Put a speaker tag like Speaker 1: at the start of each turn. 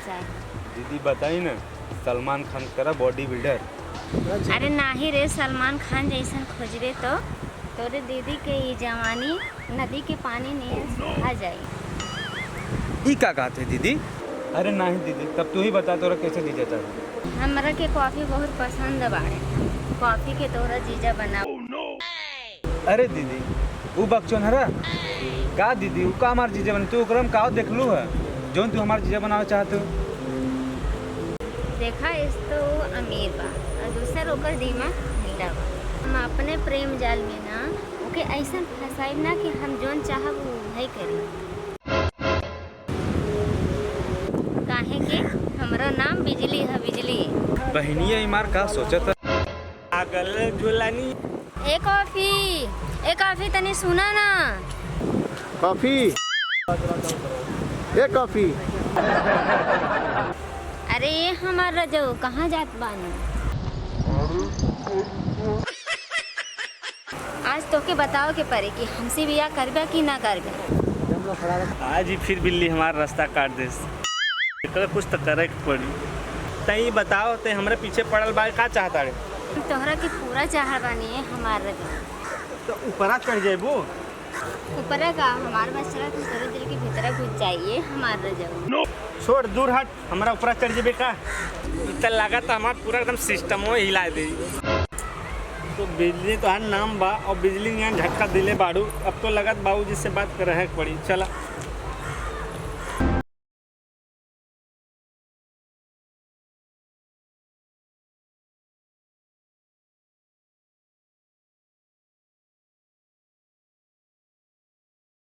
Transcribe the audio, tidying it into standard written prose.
Speaker 1: चाहिए।
Speaker 2: दीदी बताई ना, सलमान खान करा बॉडी बिल्डर।
Speaker 1: अरे नाही रे, सलमान खान जैसन खोजबे तो तोरे दीदी के ये जवानी नदी के पानी में आ जाई।
Speaker 2: ई का कहते दीदी? अरे नहीं दीदी, तब तू ही बता तोरा कैसे जीजा चाहे।
Speaker 1: हमरा के कॉफी बहुत पसंद बाड़े, कॉफी के तोरा जीजा बना।
Speaker 2: अरे दीदी वो बकचोन हरा का दीदी, वो का हमार जीजा बन, तू ओकरा में का देखलू है जोन तू हमार जीजा बनावे चाहते हो?
Speaker 1: देखा इस तो अमीर बा और दूसर ओकर दिमाग ढीला बा। हम अपने प्रेम जाल में ना ओके ऐसा फंसाई ना कि हम जोन चाहब वो वही करी। काहे कि हमरा नाम बिजली है, बिजली।
Speaker 2: बहनिया ईमार का सोचत
Speaker 3: पागल झुलानी।
Speaker 1: ए कॉफी तनी सुना ना।
Speaker 4: कॉफी, ये कॉफी।
Speaker 1: अरे ये हमारा जो कहाँ जात बानी? आज तो के बताओ के परे कि हमसे बियाह करबे कि ना करबे।
Speaker 3: आज ही फिर बिल्ली हमारा रास्ता काट दे। एकरा कुछ तो करे के पड़ी। तई बताओ ते हमरे पीछे पड़ल बा का चाहता रे?
Speaker 1: तोहरा के पूरा चाह बानी है हमारा।
Speaker 3: तो ऊपरा चढ़ जेबू।
Speaker 1: ऊपर का हमारे बस चला तो तेरे दिल के भीतर घुस जाइए हमारा जाओ।
Speaker 3: छोड़, दूर हट, हमारा ऊपरा चढ़ जेबे का? इतना लगा तो हमारा पूरा एकदम सिस्टम हो हिला दे। तो बिजली तो हर नाम बा और बिजली यहाँ झटका दिले बाड़ू। अब तो लगत बाबू जिससे बात कर रहे पड़ी। चला।